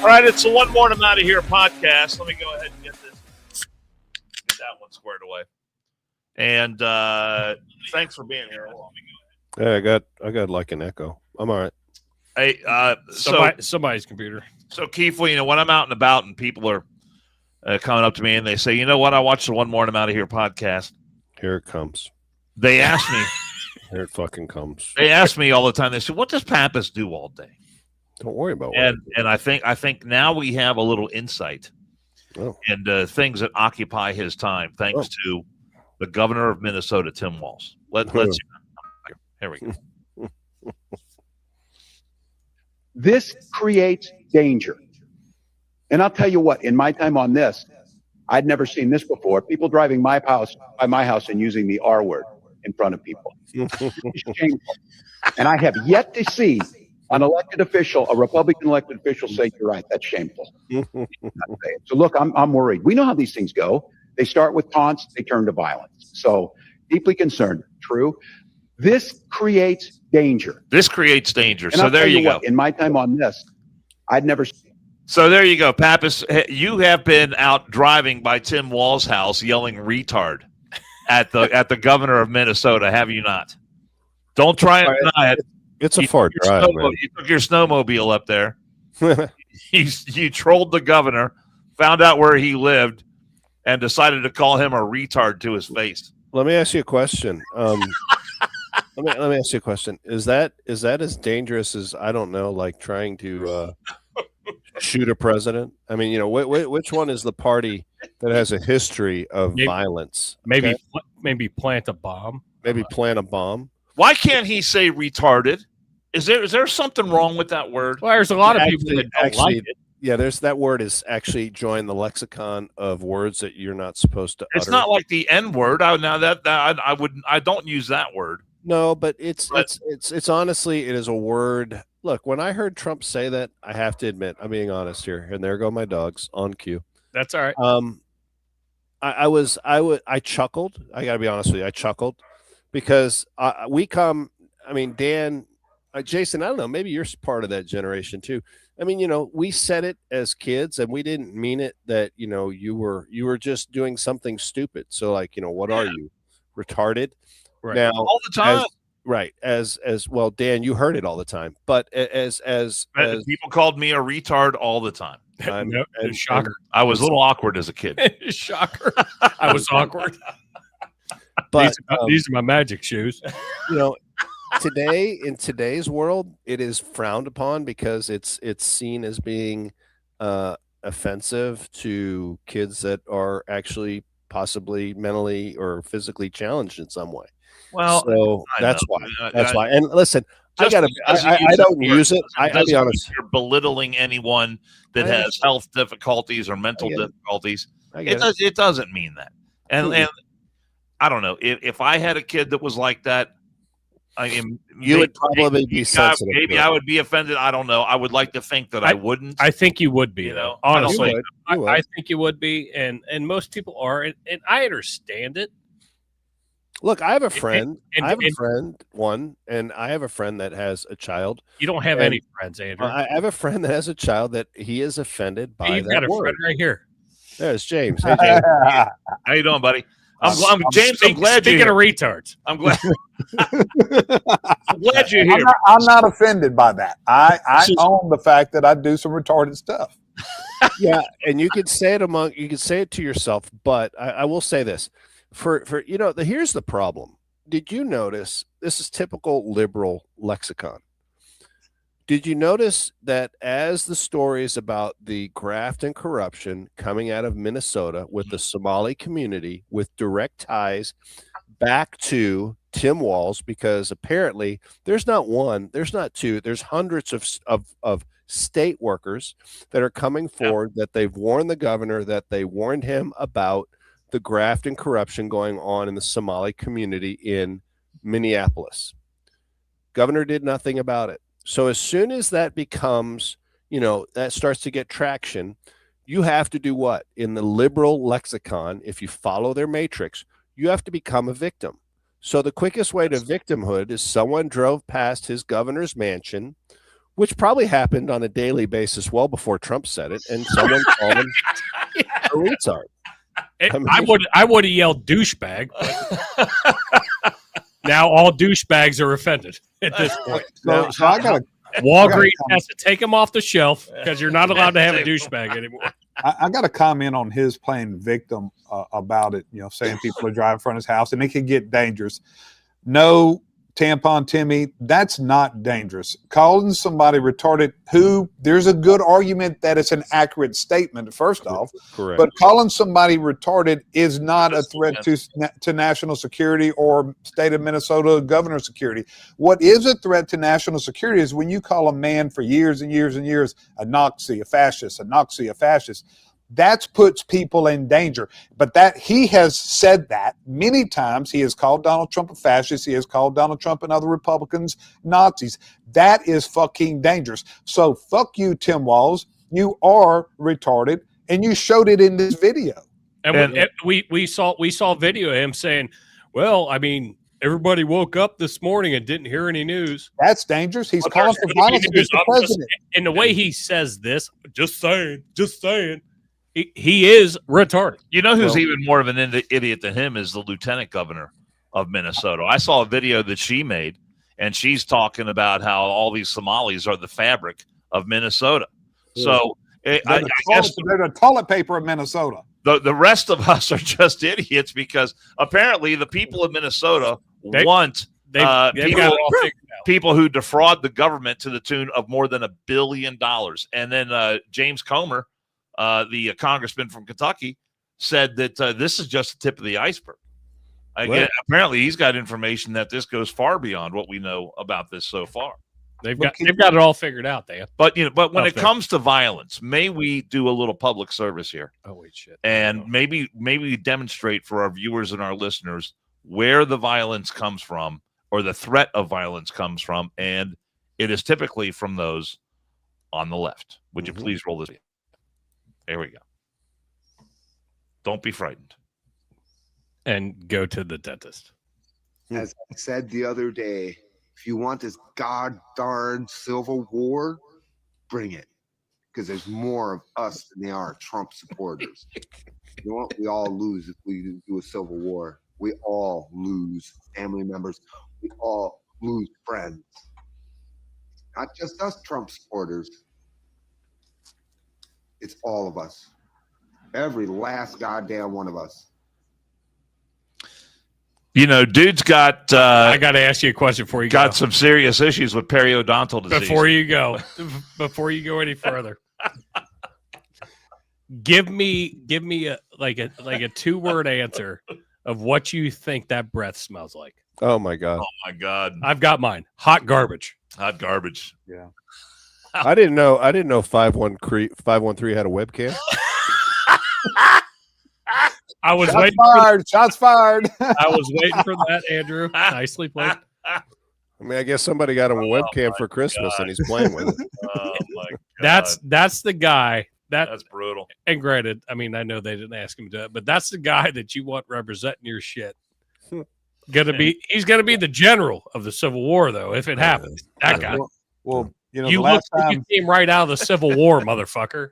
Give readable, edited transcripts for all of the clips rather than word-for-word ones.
All right, it's the One More I'm Out of Here podcast. Let me go ahead and get that one squared away. And thanks for being here. Yeah, I got like an echo. I'm all right. Hey, somebody's computer. So Keith, well, when I'm out and about and people are coming up to me and they say, you know what, I watched the One More I'm Out of Here podcast. Here it comes. They ask me. Here it fucking comes. They ask me all the time. They say, what does Pappas do all day? Don't worry about it. And I think now we have a little insight and things that occupy his time, thanks to the governor of Minnesota, Tim Walz. Let's here we go. This creates danger. And I'll tell you what, in my time on this, I'd never seen this before. People driving by my house and using the R word in front of people. It's shameful. And I have yet to see an elected official, a Republican elected official, say, you're right, that's shameful. So look, I'm worried. We know how these things go. They start with taunts, they turn to violence. So deeply concerned. True. This creates danger. And so there you go. What, in my time on this, I'd never seen. So there you go, Pappas. You have been out driving by Tim Walz's house yelling retard at the governor of Minnesota, have you not? Don't try and deny it. It's a far drive, man. You took your snowmobile up there. You trolled the governor, found out where he lived, and decided to call him a retard to his face. Let me ask you a question. Let me ask you a question. Is that as dangerous as, I don't know, like trying to shoot a president? I mean, which one is the party that has a history of violence? Maybe plant a bomb. Maybe plant a bomb. Why can't he say retarded? Is there something wrong with that word? Well, there's a lot of people that don't like it. Yeah, that word is actually joined the lexicon of words that you're not supposed to utter. It's not like the N word. I don't use that word. No, but it's honestly, it is a word. Look, when I heard Trump say that, I have to admit, I'm being honest here, and there go my dogs on cue. That's all right. I chuckled. I got to be honest with you. I chuckled because Dan, Jason, I don't know, maybe you're part of that generation too. I mean, we said it as kids and we didn't mean it that, you were just doing something stupid. So like, what are you, retarded? Right. Now, all the time. As well, Dan, you heard it all the time, but as people called me a retard all the time. Shocker. I was a little awkward as a kid. Shocker. I was awkward. But these are my magic shoes. Today, in today's world, it is frowned upon because it's seen as being offensive to kids that are actually possibly mentally or physically challenged in some way. Well, so that's why. And listen, I don't use it. I'll be honest. You're belittling anyone that has health difficulties or mental difficulties. It doesn't mean that. And I don't know if I had a kid that was like that. You would probably be sensitive. Maybe I would be offended. I don't know. I would like to think that I wouldn't. I think you would be, honestly. I think you would be, and most people are, and I understand it. Look, I have a friend. I have a friend that has a child. You don't have any friends, Andrew. I have a friend that has a child that he is offended by. You've got a friend right here. There's James. Hey, James. How you doing, buddy? I'm James. I'm glad you're here. Speaking of retards, I'm glad. I'm glad you're here. I'm not offended by that. I own the fact that I do some retarded stuff. Yeah, and you can say it to yourself, but I will say this. Here's the problem. Did you notice, this is typical liberal lexicon. Did you notice that as the stories about the graft and corruption coming out of Minnesota with the Somali community with direct ties back to Tim Walz, because apparently there's not one, there's not two, there's hundreds of state workers that are coming forward that they've warned the governor, that they warned him about the graft and corruption going on in the Somali community in Minneapolis. Governor did nothing about it. So as soon as that becomes, that starts to get traction, you have to do what? In the liberal lexicon, if you follow their matrix, you have to become a victim. So the quickest way to victimhood is someone drove past his governor's mansion which probably happened on a daily basis well before Trump said it, and someone called him a retard. I would have yelled douchebag. Now all douchebags are offended at this point. So I got Walgreens has to take them off the shelf because you're not allowed to have a douchebag anymore. I got to comment on his playing victim about it, saying people are driving in front of his house and it can get dangerous. No, Tampon Timmy, that's not dangerous. Calling somebody retarded, there's a good argument that it's an accurate statement, first off. Correct. But calling somebody retarded is not a threat to national security or state of Minnesota governor security. What is a threat to national security is when you call a man for years and years and years a Nazi, a fascist, a Nazi, a fascist. That puts people in danger. But that he has said that many times. He has called Donald Trump a fascist. He has called Donald Trump and other Republicans Nazis. That is fucking dangerous. So fuck you, Tim Walz. You are retarded, and you showed it in this video. And we saw video of him saying, "Well, I mean, everybody woke up this morning and didn't hear any news." That's dangerous. He's calling for violence against the president. And the way he says this, just saying. He is retarded. You know who's even more of an idiot than him is the lieutenant governor of Minnesota. I saw a video that she made, and she's talking about how all these Somalis are the fabric of Minnesota. So they're the toilet paper of Minnesota. The rest of us are just idiots because apparently the people of Minnesota want people who defraud the government to the tune of more than $1 billion. And then James Comer, the congressman from Kentucky, said that this is just the tip of the iceberg. Apparently, he's got information that this goes far beyond what we know about this so far. They've got it all figured out, Dan. But when it comes to violence, may we do a little public service here? Oh wait, shit! And maybe demonstrate for our viewers and our listeners where the violence comes from, or the threat of violence comes from, and it is typically from those on the left. Would you please roll this? There we go. Don't be frightened. And go to the dentist. As I said the other day, if you want this god-darn civil war, bring it. Because there's more of us than there are Trump supporters. You know what? We all lose if we do a civil war. We all lose family members. We all lose friends. Not just us Trump supporters. It's all of us. Every last goddamn one of us. Dude's got... I got to ask you a question before you go. Got some serious issues with periodontal disease. Before you go any further. Give me a 2-word answer of what you think that breath smells like. Oh my God. I've got mine. Hot garbage. Hot garbage. Yeah. I didn't know 513 had a webcam. I was Shots waiting fired. Shots fired. I was waiting for that, Andrew. Nicely played. I mean, I guess somebody got him a webcam for Christmas and he's playing with it. Oh my God. That's the guy that's brutal. And granted, I mean, I know they didn't ask him to do it, but that's the guy that you want representing your shit. He's gonna be the general of the Civil War, though, if it happens. That guy. Well, you came right out of the Civil War, motherfucker.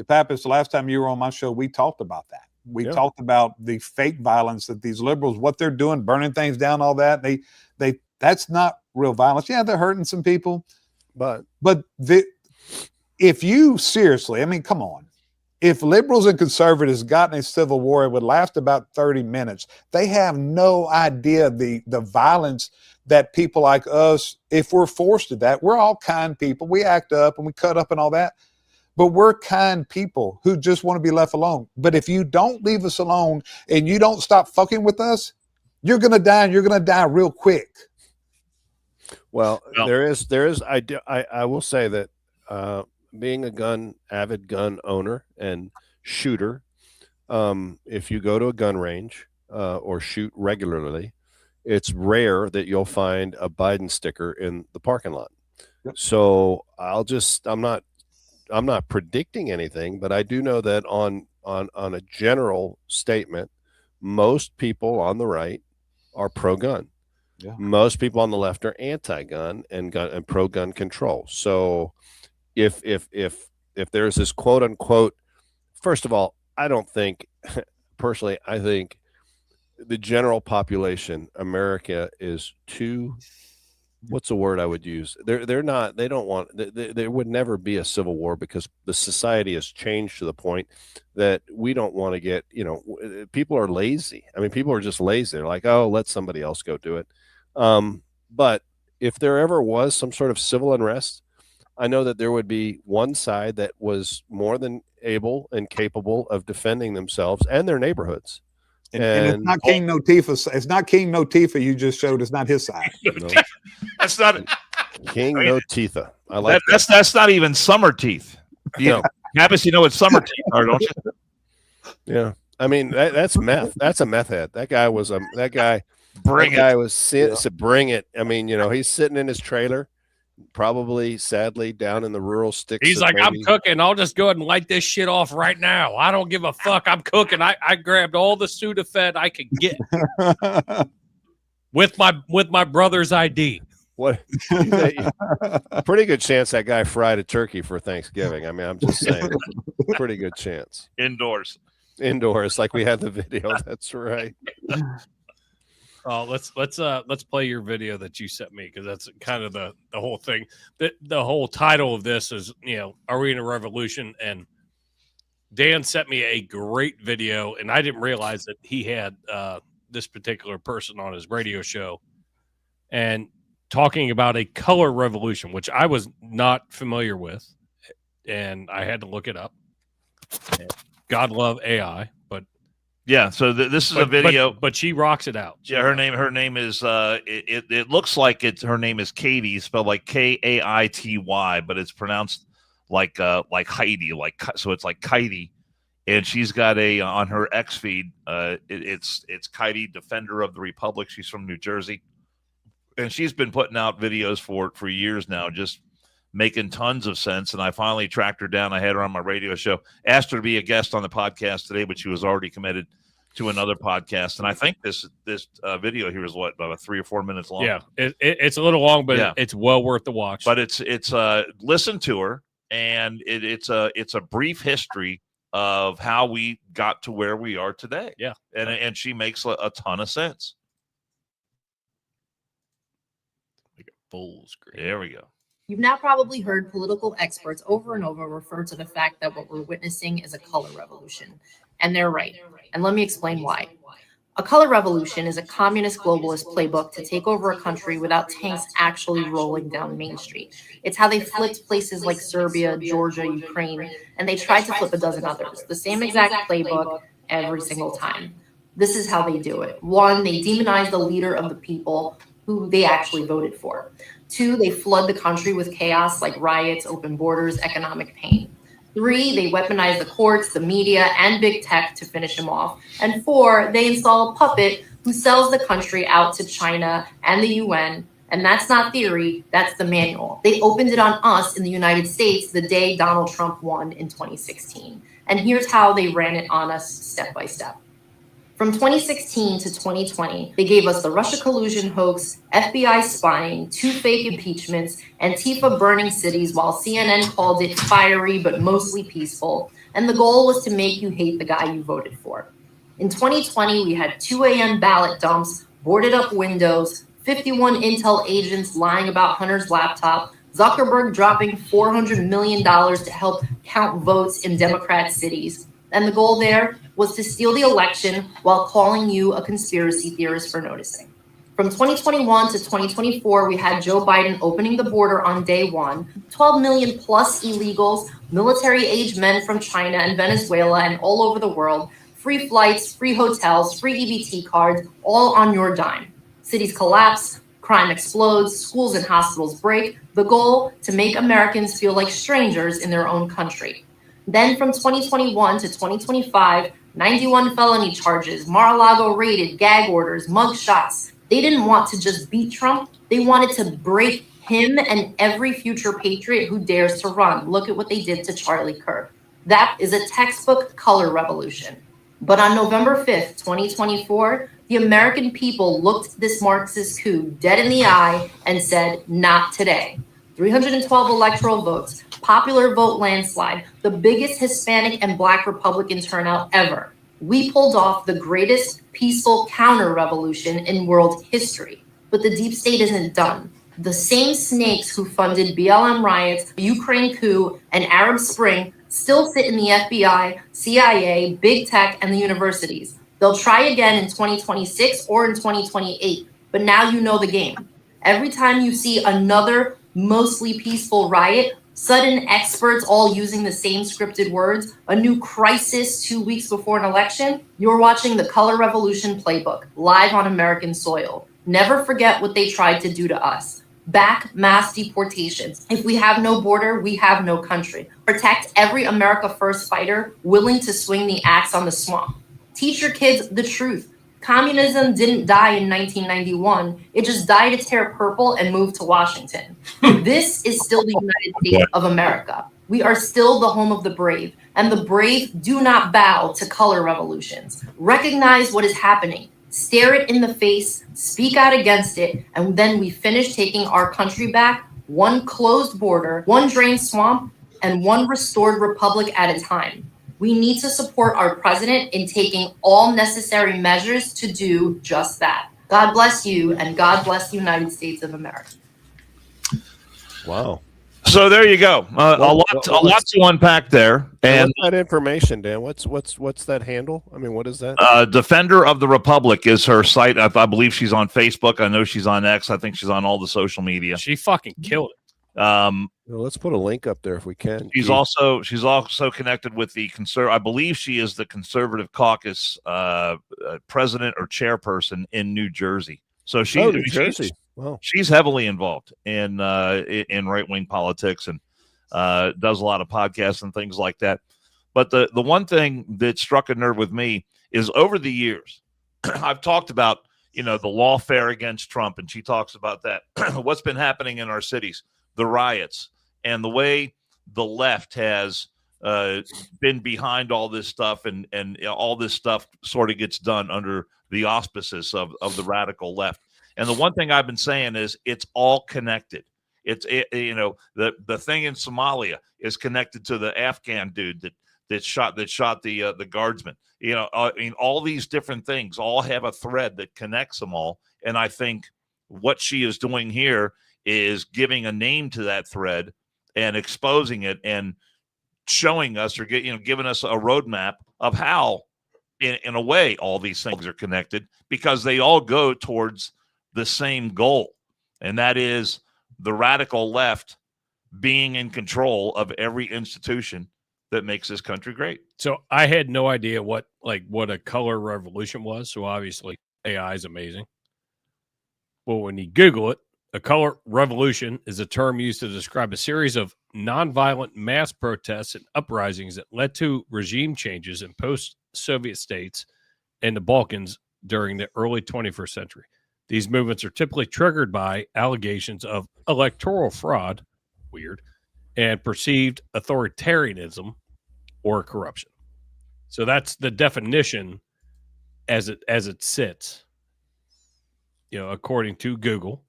Pappas, the last time you were on my show, we talked about that. We talked about the fake violence that these liberals, what they're doing, burning things down, all that. They that's not real violence. Yeah, they're hurting some people, but if you seriously, I mean, come on. If liberals and conservatives got in a civil war, it would last about 30 minutes. They have no idea the violence that people like us, if we're forced to that, we're all kind people. We act up and we cut up and all that. But we're kind people who just want to be left alone. But if you don't leave us alone and you don't stop fucking with us, you're going to die, and you're going to die real quick. Well, there is. I will say that being avid gun owner and shooter, if you go to a gun range or shoot regularly, it's rare that you'll find a Biden sticker in the parking lot. Yep. So I'm not predicting anything, but I do know that on a general statement, most people on the right are pro-gun. Yeah. Most people on the left are anti-gun and pro-gun control. So if there's this quote unquote, first of all, I don't think personally, I think the general population, America, is too, what's the word I would use? They're not, they don't want, there would never be a civil war because the society has changed to the point that we don't want to get, people are lazy. I mean, people are just lazy. They're like, oh, let somebody else go do it. But if there ever was some sort of civil unrest, I know that there would be one side that was more than able and capable of defending themselves and their neighborhoods. And it's not King Notifa. It's not King Notifa you just showed. It's not his side. No. That's not King Notifa. I like that. That's not even summer teeth. Happens, you know what summer teeth are, don't you? Yeah. I mean, that's meth. That's a meth head. That guy was bring it. I mean, he's sitting in his trailer, probably sadly down in the rural sticks. He's like, I'm cooking. I'll just go ahead and light this shit off right now. I don't give a fuck. I'm cooking. I grabbed all the Sudafed I could get with my brother's ID. What? Pretty good chance that guy fried a turkey for Thanksgiving. I mean, I'm just saying, pretty good chance. Indoors, like we had the video. That's right. Oh, let's play your video that you sent me, because that's kind of the whole thing. The whole title of this is, are we in a revolution? And Dan sent me a great video, and I didn't realize that he had this particular person on his radio show and talking about a color revolution, which I was not familiar with, and I had to look it up. God love AI, but yeah. So this is a video, but she rocks it out. Yeah, her name is. It looks like her name is Katie, spelled like Kaity, but it's pronounced like Heidi, so it's like Kaity, and she's got on her X feed. It's Kaity, Defender of the Republic. She's from New Jersey, and she's been putting out videos for years now, just making tons of sense. And I finally tracked her down. I had her on my radio show, asked her to be a guest on the podcast today, but she was already committed to another podcast. And I think this video here is about 3 or 4 minutes long. Yeah, it's a little long, but it's well worth the watch. But it's listen to her, and it's a brief history of how we got to where we are today. Yeah, and she makes a ton of sense. Like a full screen. There we go. You've now probably heard political experts over and over refer to the fact that what we're witnessing is a color revolution. And they're right. And let me explain why. A color revolution is a communist globalist playbook to take over a country without tanks actually rolling down Main Street. It's how they flipped places like Serbia, Georgia, Ukraine, and they tried to flip a dozen others. The same exact playbook every single time. This is how they do it. 1, they demonize the leader of the people who they actually voted for. 2, they flood the country with chaos like riots, open borders, economic pain. 3, they weaponize the courts, the media, and big tech to finish him off. And 4, they install a puppet who sells the country out to China and the UN. And that's not theory, that's the manual. They opened it on us in the United States the day Donald Trump won in 2016. And here's how they ran it on us step by step. From 2016 to 2020, they gave us the Russia collusion hoax, FBI spying, 2 fake impeachments, Antifa burning cities while CNN called it fiery but mostly peaceful. And the goal was to make you hate the guy you voted for. In 2020, we had 2 a.m. ballot dumps, boarded up windows, 51 intel agents lying about Hunter's laptop, Zuckerberg dropping $400 million to help count votes in Democrat cities. And the goal there was to steal the election while calling you a conspiracy theorist for noticing. From 2021 to 2024, we had Joe Biden opening the border on day 1, 12 million plus illegals, military-age men from China and Venezuela and all over the world, free flights, free hotels, free EBT cards, all on your dime. Cities collapse, crime explodes, schools and hospitals break. The goal, to make Americans feel like strangers in their own country. Then from 2021 to 2025, 91 felony charges, Mar-a-Lago raided, gag orders, mug shots. They didn't want to just beat Trump. They wanted to break him and every future patriot who dares to run. Look at what they did to Charlie Kirk. That is a textbook color revolution. But on November 5th, 2024, The American people looked this Marxist coup dead in the eye and said, not today. 312 electoral votes, popular vote landslide, the biggest Hispanic and Black Republican turnout ever. We pulled off the greatest peaceful counter-revolution in world history. But the deep state isn't done. The same snakes who funded BLM riots, the Ukraine coup, and Arab Spring still sit in the FBI, CIA, big tech, and the universities. They'll try again in 2026 or in 2028, but now you know the game. Every time you see another mostly peaceful riot, sudden experts all using the same scripted words, a new crisis 2 weeks before an election, you're watching the Color Revolution playbook live on American soil. Never forget what they tried to do to us. Back mass deportations. If we have no border, we have no country. Protect every America First fighter willing to swing the axe on the swamp. Teach your kids the truth. Communism didn't die in 1991. It just dyed its hair purple and moved to Washington. This is still the United States of America. We are still the home of the brave, and the brave do not bow to color revolutions. Recognize what is happening. Stare it in the face, speak out against it, and then we finish taking our country back, one closed border, one drained swamp, and one restored republic at a time. We need to support our president in taking all necessary measures to do just that. God bless you, and God bless the United States of America. Wow. So there you go. A lot to unpack there. And what's that information, Dan? What's that handle? I mean, what is that? Defender of the Republic is her site. I believe she's on Facebook. I know she's on X. I think she's on all the social media. She fucking killed it. Well, let's put a link up there if we can. She's also connected with the I believe she is the Conservative Caucus president or chairperson in New Jersey. So New Jersey. Wow. She's heavily involved in right-wing politics and does a lot of podcasts and things like that. But the one thing that struck a nerve with me is over the years, I've talked about the lawfare against Trump, and she talks about that. What's been happening in our cities, the riots, and the way the left has been behind all this stuff, and all this stuff sort of gets done under the auspices of the radical left. And the one thing I've been saying is it's all connected. The thing in Somalia is connected to the Afghan dude that shot the guardsman. All these different things all have a thread that connects them all. And I think what she is doing here is giving a name to that thread and exposing it and showing us, or giving us a roadmap of how, in a way, all these things are connected, because they all go towards the same goal, and that is the radical left being in control of every institution that makes this country great. So I had no idea what a color revolution was. So obviously AI is amazing. Well, when you Google it, a color revolution is a term used to describe a series of nonviolent mass protests and uprisings that led to regime changes in post-Soviet states and the Balkans during the early 21st century. These movements are typically triggered by allegations of electoral fraud, weird, and perceived authoritarianism or corruption. So that's the definition as it sits, according to Google,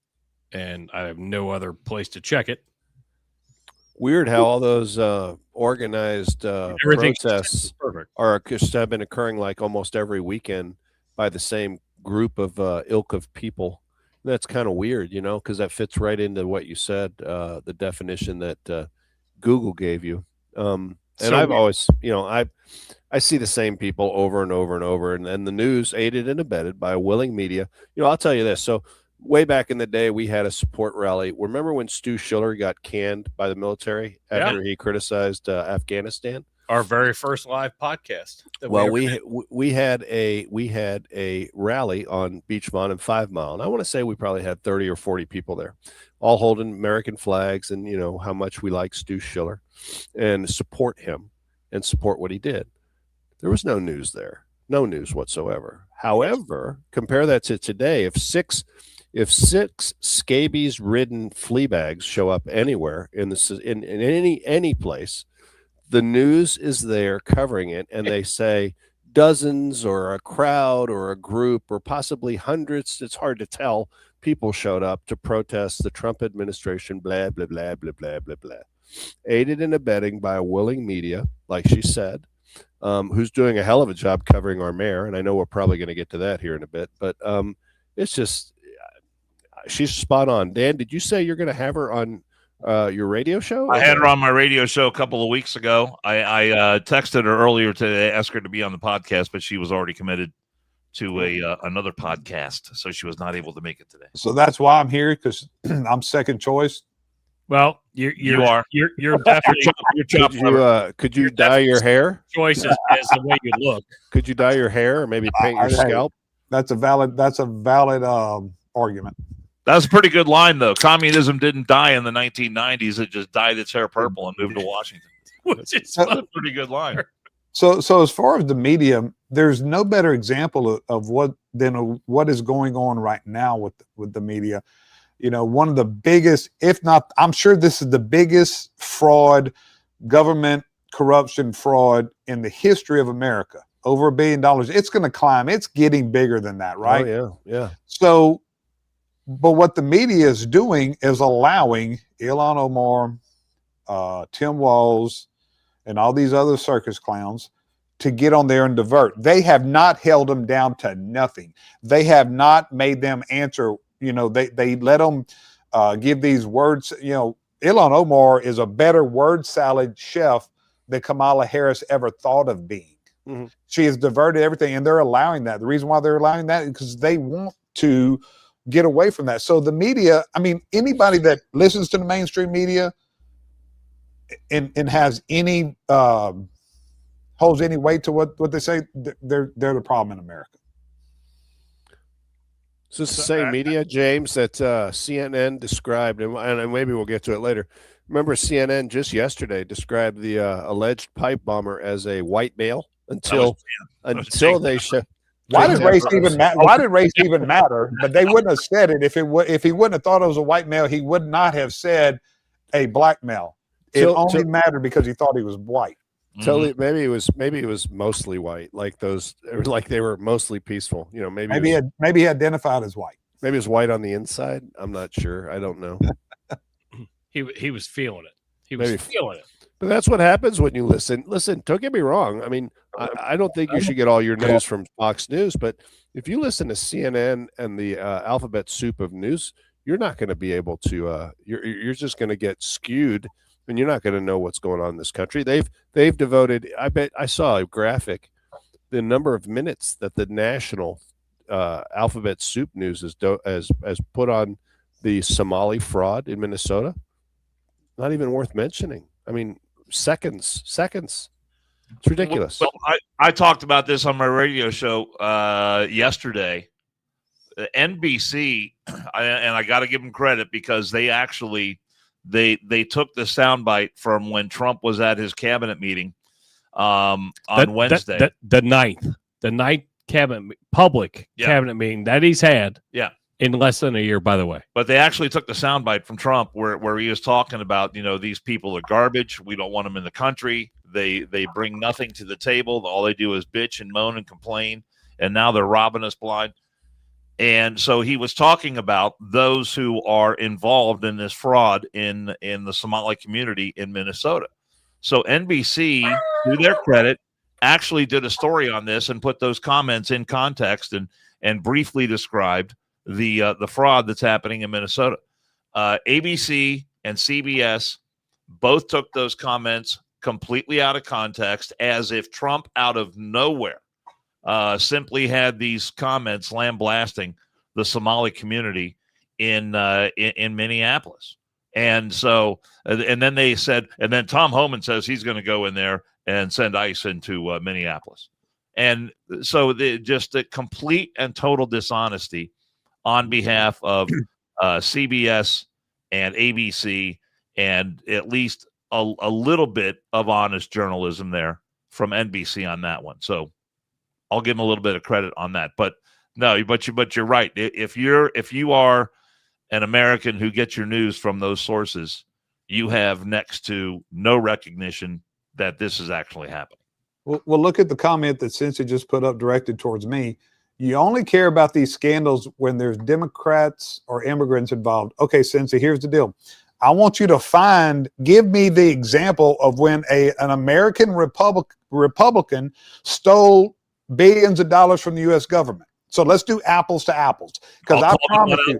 and I have no other place to check it. Weird how all those organized protests have been occurring like almost every weekend by the same group of ilk of people. That's kind of weird, because that fits right into what you said, the definition that Google gave you. And I've always, I see the same people over and over and over, and the news aided and abetted by a willing media. I'll tell you this. So way back in the day, we had a support rally. Remember when Stu Schiller got canned by the military after he criticized Afghanistan? Our very first live podcast. Well, we had a rally on Beach Lawn and 5 Mile, and I want to say we probably had 30 or 40 people there, all holding American flags, and how much we like Stu Schiller and support him and support what he did. There was no news there, no news whatsoever. However, compare that to today. If six scabies-ridden flea bags show up anywhere in any place, the news is there covering it, and they say, dozens or a crowd or a group or possibly hundreds, it's hard to tell, people showed up to protest the Trump administration, blah, blah, blah, blah, blah, blah, blah. Aided and abetting by a willing media, like she said, who's doing a hell of a job covering our mayor. And I know we're probably going to get to that here in a bit, but it's just, she's spot on. Dan, did you say you're going to have her on your radio show? I had her on my radio show a couple of weeks ago. I texted her earlier to ask her to be on the podcast, but she was already committed to another podcast, so she was not able to make it today. So that's why I'm here, because I'm second choice. Well, you're definitely. Could you dye your hair? Choices as the way you look. Could you dye your hair or maybe paint your scalp? That's a valid argument. That's a pretty good line, though. Communism didn't die in the 1990s; it just dyed its hair purple and moved to Washington. That's a pretty good line. So as far as the media, there's no better example of what is going on right now with the media. You know, one of the biggest, if not, I'm sure this is the biggest fraud, government corruption fraud in the history of America. Over $1 billion. It's going to climb. It's getting bigger than that, right? Oh, yeah. So, but what the media is doing is allowing Ilhan Omar, Tim Walz, and all these other circus clowns to get on there and divert. They have not held them down to nothing. They have not made them answer. You know, they let them give these words. You know, Ilhan Omar is a better word salad chef than Kamala Harris ever thought of being. Mm-hmm. She has diverted everything, and they're allowing that. The reason why they're allowing that is because they want to get away from that. So the media, I mean, anybody that listens to the mainstream media and has any holds any weight to what they say, they're the problem in America. So it's the same media, James, that CNN described, and maybe we'll get to it later. Remember, CNN just yesterday described the alleged pipe bomber as a white male until they show. Why did race even matter? Why did race even matter? But they wouldn't have said it if he wouldn't have thought it was a white male. He would not have said a black male. It only mattered because he thought he was white. Totally. Maybe it was mostly white, like they were mostly peaceful. You know, maybe he identified as white. Maybe it was white on the inside. I'm not sure. I don't know. He was feeling it. He was feeling it. But that's what happens when you listen. Listen, don't get me wrong. I mean, I don't think you should get all your news from Fox News, but if you listen to CNN and the alphabet soup of news, you're not going to be able to. You're just going to get skewed, and you're not going to know what's going on in this country. They've devoted. I bet I saw a graphic, the number of minutes that the national alphabet soup news has put on the Somali fraud in Minnesota. Not even worth mentioning. I mean, seconds. It's ridiculous. Well, I talked about this on my radio show yesterday. NBC, and I got to give them credit because they actually they took the soundbite from when Trump was at his cabinet meeting on Wednesday. The ninth public cabinet meeting that he's had. Yeah. In less than a year, by the way. But they actually took the soundbite from Trump where he was talking about, you know, these people are garbage. We don't want them in the country. They bring nothing to the table. All they do is bitch and moan and complain. And now they're robbing us blind. And so he was talking about those who are involved in this fraud in the Somali community in Minnesota. So NBC, to their credit, actually did a story on this and put those comments in context and briefly described the fraud that's happening in Minnesota. ABC and CBS both took those comments completely out of context, as if Trump out of nowhere simply had these comments lambasting the Somali community in Minneapolis. And so, and then they said, and then Tom Homan says he's going to go in there and send ICE into Minneapolis. And so just the complete and total dishonesty on behalf of CBS and ABC, and at least a little bit of honest journalism there from NBC on that one. So I'll give them a little bit of credit on that. But no, but you're right. If you are an American who gets your news from those sources, you have next to no recognition that this is actually happening. Well, look at the comment that Cincy just put up directed towards me. You only care about these scandals when there's Democrats or immigrants involved. Okay, Cincy, here's the deal. I want you to give me the example of when an American Republican stole billions of dollars from the U.S. government. So let's do apples to apples. Because I promise you,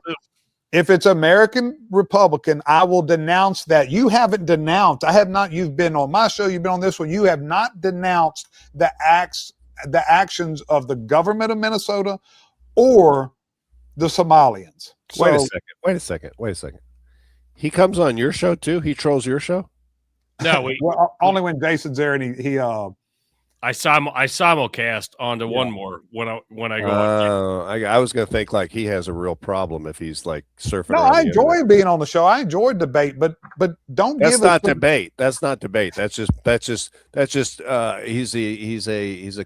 if it's American Republican, I will denounce that. You haven't denounced. I have not. You've been on my show. You've been on this one. You have not denounced the actions of the government of Minnesota or the Somalians. Wait a second. He comes on your show too? He trolls your show? No, well, only when Jason's there, and he I simulcast onto one more when I go on. I was going to think like he has a real problem if he's like surfing. No, I enjoy being on the show. I enjoy debate, but don't give us debate. That's not debate. That's just he's a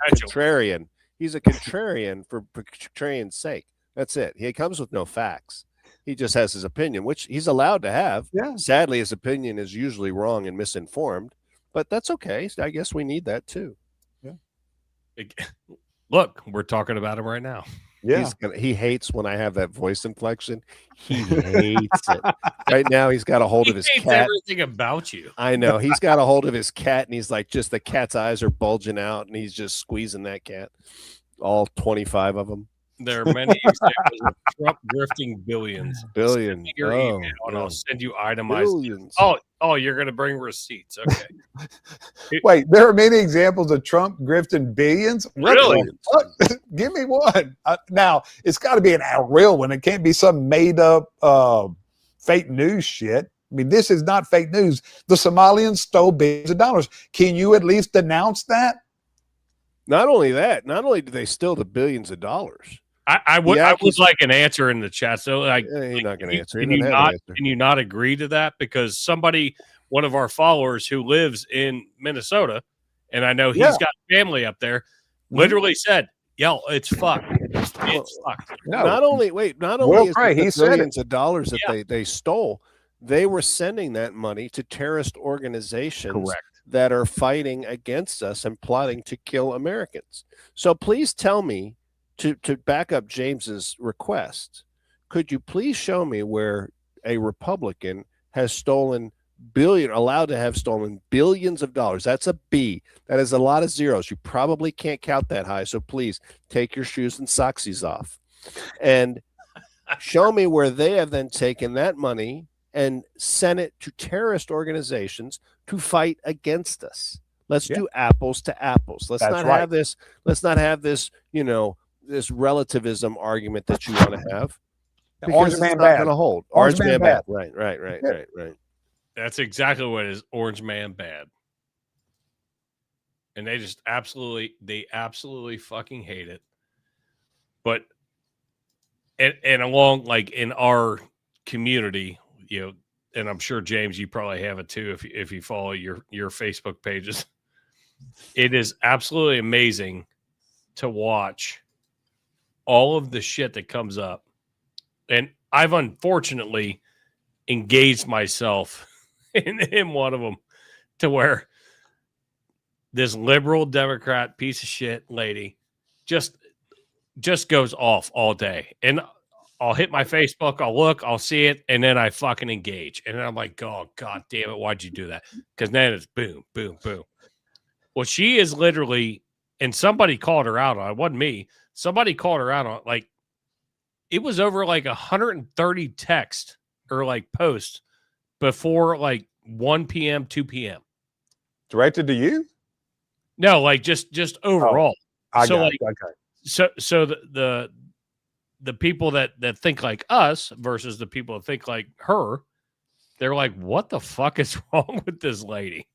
contrarian. He's a contrarian for contrarian's sake. That's it. He comes with no facts. He just has his opinion, which he's allowed to have. Yeah. Sadly, his opinion is usually wrong and misinformed, but that's okay. I guess we need that too. Yeah. Look, we're talking about him right now. Yeah. He hates when I have that voice inflection. He hates it. Right now, he's got a hold of his cat. Everything about you. I know. He's got a hold of his cat, and he's like, just the cat's eyes are bulging out, and he's just squeezing that cat. All 25 of them. There are many examples of Trump grifting billions. Billions. Your email, and I'll send you itemized. Billions. Oh, you're going to bring receipts. Okay. Wait, there are many examples of Trump grifting billions? Really? Give me one. Now, it's got to be a real one. It can't be some made up fake news shit. I mean, this is not fake news. The Somalians stole billions of dollars. Can you at least denounce that? Not only that, not only did they steal the billions of dollars. I would like an answer in the chat. So he's not going to answer. Can you not agree to that? Because one of our followers who lives in Minnesota, and I know he's got family up there, literally said, "Yo, it's fucked. It's fucked." No. Not only is it the billions of dollars that they stole, they were sending that money to terrorist organizations that are fighting against us and plotting to kill Americans. So please tell me, to back up James's request, could you please show me where a Republican has allowed to have stolen billions of dollars? That's a B. That is a lot of zeros. You probably can't count that high. So please take your shoes and socksies off and show me where they have then taken that money and sent it to terrorist organizations to fight against us. Let's do apples to apples. Let's not have this, this relativism argument that you want to have. Orange man bad. Going to hold. Orange man bad. Right. That's exactly what it is. Orange man bad. And they just absolutely fucking hate it. But and along like in our community, and I'm sure James, you probably have it too if you follow your Facebook pages. It is absolutely amazing to watch all of the shit that comes up. And I've unfortunately engaged myself in one of them to where this liberal Democrat piece of shit lady just goes off all day. And I'll hit my Facebook, I'll look, I'll see it, and then I fucking engage. And then I'm like, oh, God damn it, why'd you do that? Because then it's boom, boom, boom. Well, she is literally, and somebody called her out on it. It wasn't me. Somebody called her out on it. Like, it was over like 130 texts or like posts before like 1 p.m., 2 p.m. Directed to you? No, like just overall. So the people that think like us versus the people that think like her, they're like, what the fuck is wrong with this lady?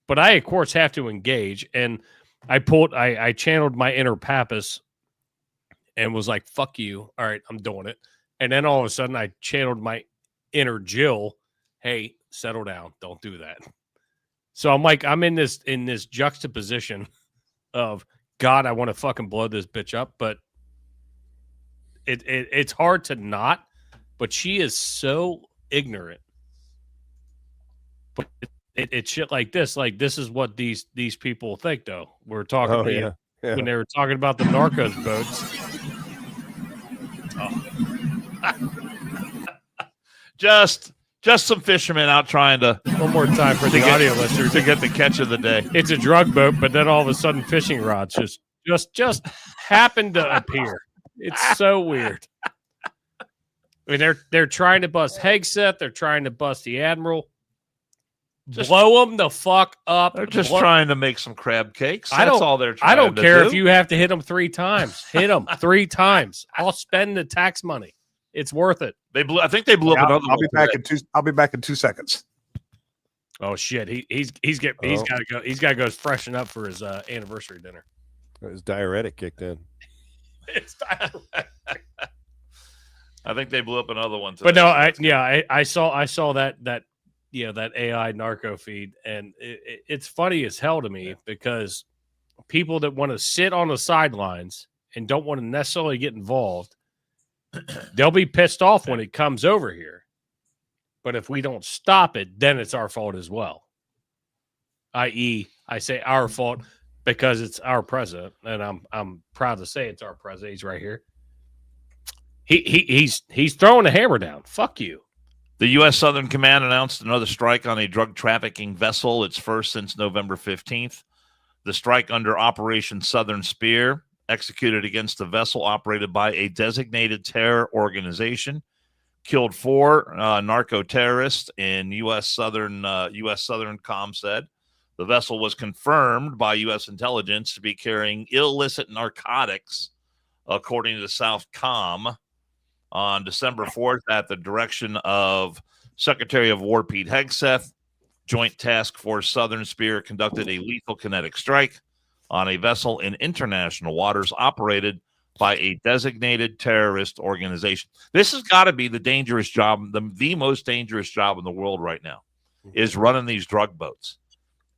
But I, of course, have to engage. And I channeled my inner Pappas and was like, fuck you. All right, I'm doing it. And then all of a sudden I channeled my inner Jill. Hey, settle down. Don't do that. So I'm like, I'm in this juxtaposition of, God, I want to fucking blow this bitch up. But it's hard to not. But she is so ignorant. But it's shit like this. Like this is what these people think. Though we're talking when they were talking about the Narcos boats. Just some fishermen out trying to one more time for the audio listeners to get the catch of the day. It's a drug boat, but then all of a sudden fishing rods just happened to appear. It's so weird. I mean, they're trying to bust Hegseth. They're trying to bust the Admiral. Just blow them the fuck up. They're just trying to make some crab cakes. That's all they're trying to do. I don't care if you have to hit them 3 times. Hit them 3 times. I'll spend the tax money. It's worth it. I think they blew up another. I'll be back in 2 seconds. Oh shit! He's got to go. He's got to go freshen up for his anniversary dinner. His diuretic kicked in. It's diuretic. I think they blew up another one. But no, I saw that that AI narco feed, and it's funny as hell to me because people that want to sit on the sidelines and don't want to necessarily get involved, they'll be pissed off when it comes over here. But if we don't stop it, then it's our fault as well. I.e., I say our fault because it's our president, and I'm proud to say it's our president. He's right here. He's throwing the hammer down. Fuck you. The U.S. Southern Command announced another strike on a drug trafficking vessel, its first since November 15th. The strike under Operation Southern Spear, executed against a vessel operated by a designated terror organization, killed 4 narco-terrorists in U.S. Southern Com said. The vessel was confirmed by U.S. intelligence to be carrying illicit narcotics, according to the South Com. On December 4th, at the direction of Secretary of War Pete Hegseth, Joint Task Force Southern Spear conducted a lethal kinetic strike on a vessel in international waters operated by a designated terrorist organization. This has got to be the dangerous job, the most dangerous job in the world right now, is running these drug boats.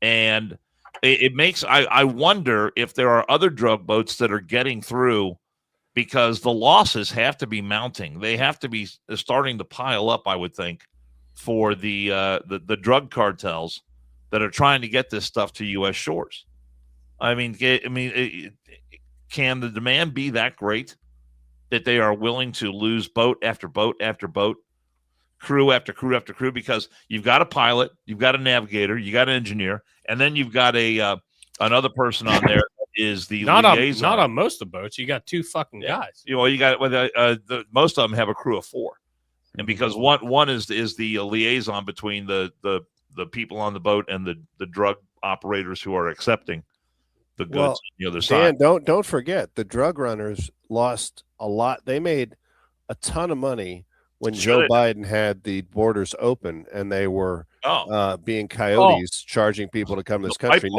And it makes, I wonder if there are other drug boats that are getting through, because the losses have to be mounting. They have to be starting to pile up, I would think, for the drug cartels that are trying to get this stuff to U.S. shores. I mean, can the demand be that great that they are willing to lose boat after boat after boat, crew after crew after crew? Because you've got a pilot, you've got a navigator, you got an engineer, and then you've got another person on there. Is the liaison. Not on most of the boats. You got 2 fucking guys. You got most of them have a crew of 4, and because one is the liaison between the people on the boat and the drug operators who are accepting the goods on the other side. Dan, don't forget the drug runners lost a lot. They made a ton of money when Joe Biden had the borders open and they were being coyotes, charging people to come to this country.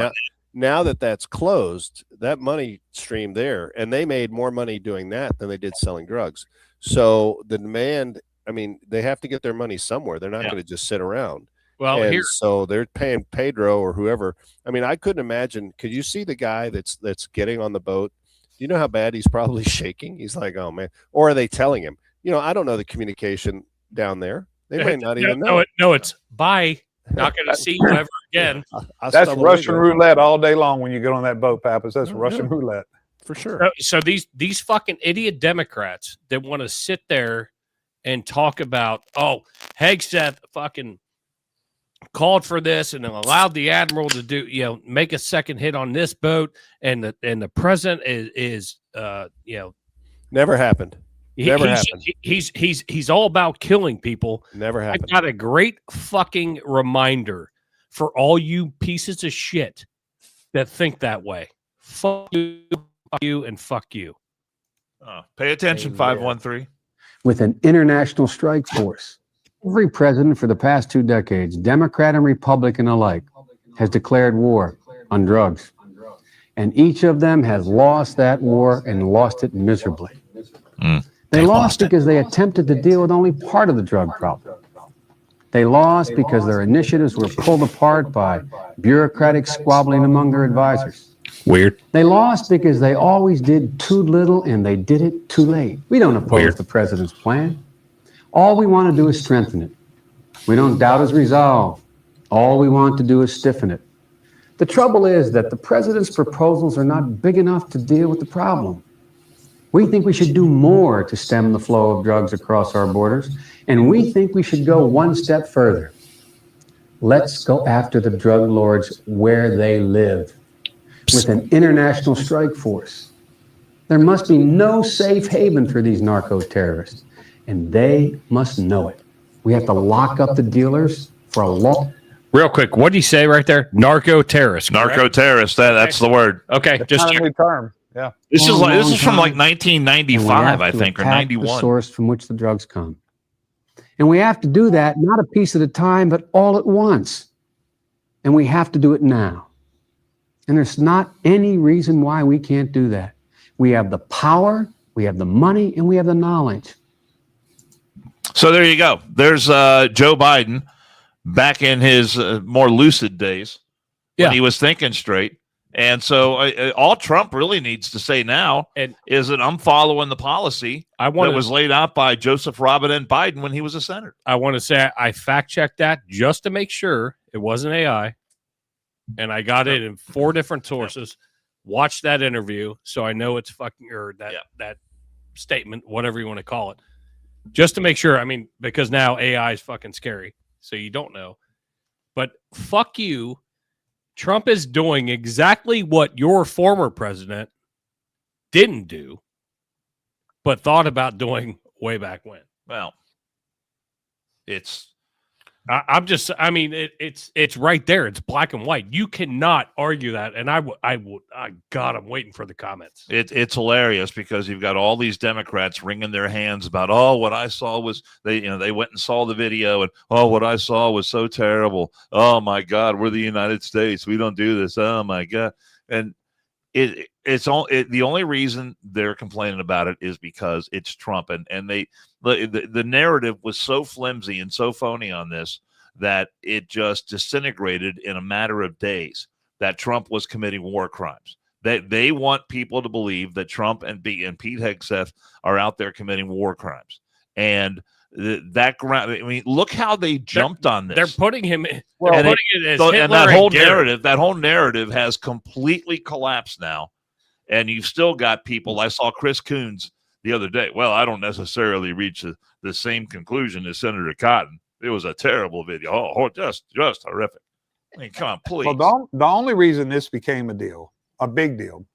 Now that that's closed, that money stream there, and they made more money doing that than they did selling drugs. So the demand, I mean, they have to get their money somewhere. They're not going to just sit around. Well, so they're paying Pedro or whoever. I mean, I couldn't imagine. Could you see the guy that's getting on the boat? Do you know how bad he's probably shaking? He's like, oh man. Or are they telling him? I don't know the communication down there. They may not even know. No, it's bye. Not going to see you ever again. That's Russian roulette all day long when you get on that boat, Pappas. That's Russian roulette. For sure. So these fucking idiot Democrats that want to sit there and talk about, Hegseth fucking called for this and allowed the Admiral to do, make a second hit on this boat, and the president is never happened. Never happened. He's all about killing people. Never happened. I got a great fucking reminder for all you pieces of shit that think that way. Fuck you, and fuck you. Pay attention, 513. With an international strike force, every president for the past 2 decades, Democrat and Republican alike, has declared war on drugs. And each of them has lost that war and lost it miserably. They lost because they attempted to deal with only part of the drug problem. They lost because their initiatives were pulled apart by bureaucratic squabbling among their advisors. Weird. They lost because they always did too little and they did it too late. We don't oppose the president's plan. All we want to do is strengthen it. We don't doubt his resolve. All we want to do is stiffen it. The trouble is that the president's proposals are not big enough to deal with the problem. We think we should do more to stem the flow of drugs across our borders, and we think we should go one step further. Let's go after the drug lords where they live, with an international strike force. There must be no safe haven for these narco-terrorists, and they must know it. We have to lock up the dealers for a long... Real quick, what did you say right there? Narco-terrorist. Narco-terrorist. That's the word. Okay, just Kind of new term. Yeah. This is from like And we 1995, have I to think, or attack the 91. source from which the drugs come. And we have to do that not a piece at a time, but all at once. And we have to do it now. And there's not any reason why we can't do that. We have the power, we have the money, and we have the knowledge. So there you go. There's Joe Biden back in his more lucid days when he was thinking straight. And so all Trump really needs to say now is that I'm following the policy that was laid out by Joseph Robinette Biden when he was a senator. I want to say I fact-checked that just to make sure it wasn't AI. And I got it in 4 different sources. Watch that interview so I know it's fucking, or that statement, whatever you want to call it. Just to make sure, I mean, because now AI is fucking scary, so you don't know. But fuck you. Trump is doing exactly what your former president didn't do, but thought about doing way back when. Well, it's... it's right there. It's black and white. You cannot argue that. And God, I'm waiting for the comments. It's hilarious because you've got all these Democrats wringing their hands about, what I saw was they went and saw the video and what I saw was so terrible. Oh my God, we're the United States. We don't do this. Oh my God. And the only reason they're complaining about it is because it's Trump, and the narrative was so flimsy and so phony on this that it just disintegrated in a matter of days that Trump was committing war crimes. They want people to believe that Trump and Pete Hegseth are out there committing war crimes, and look how they jumped on this. They're putting him in. And that whole Garrett. narrative has completely collapsed now. And you've still got people. I saw Chris Coons the other day. Well, I don't necessarily reach the same conclusion as Senator Cotton. It was a terrible video. Just horrific. I mean, come on, please. Well, the only reason this became a big deal,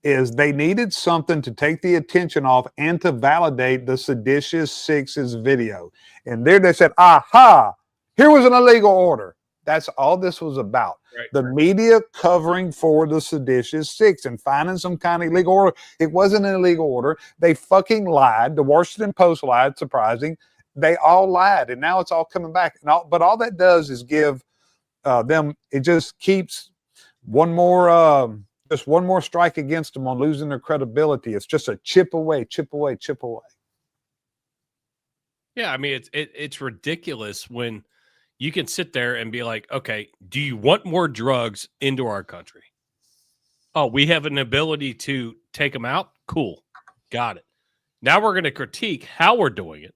is they needed something to take the attention off and to validate the Seditious Six's video. And there they said, aha, here was an illegal order. That's all this was about. Right. The media covering for the Seditious Six and finding some kind of illegal order. It wasn't an illegal order. They fucking lied. The Washington Post lied, surprising. They all lied, and now it's all coming back. But all that does is give them, it just keeps one more strike against them on losing their credibility. It's just a chip away. Yeah, I mean, it's ridiculous when you can sit there and be like, okay, do you want more drugs into our country? Oh, we have an ability to take them out? Cool. Got it. Now we're going to critique how we're doing it.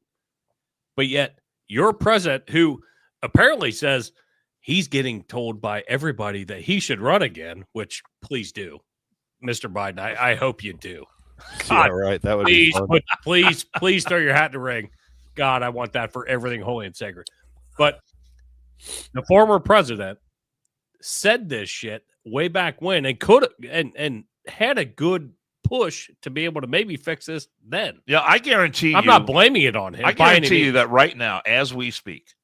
But yet your president, who apparently says he's getting told by everybody that he should run again, which please do, Mr. Biden. I hope you do. God, yeah, right. That would be fun. Please throw your hat in the ring. God, I want that for everything holy and sacred. But the former president said this shit way back when and could and had a good push to be able to maybe fix this then. Yeah, I guarantee I'm not blaming it on him. I guarantee you that right now, as we speak,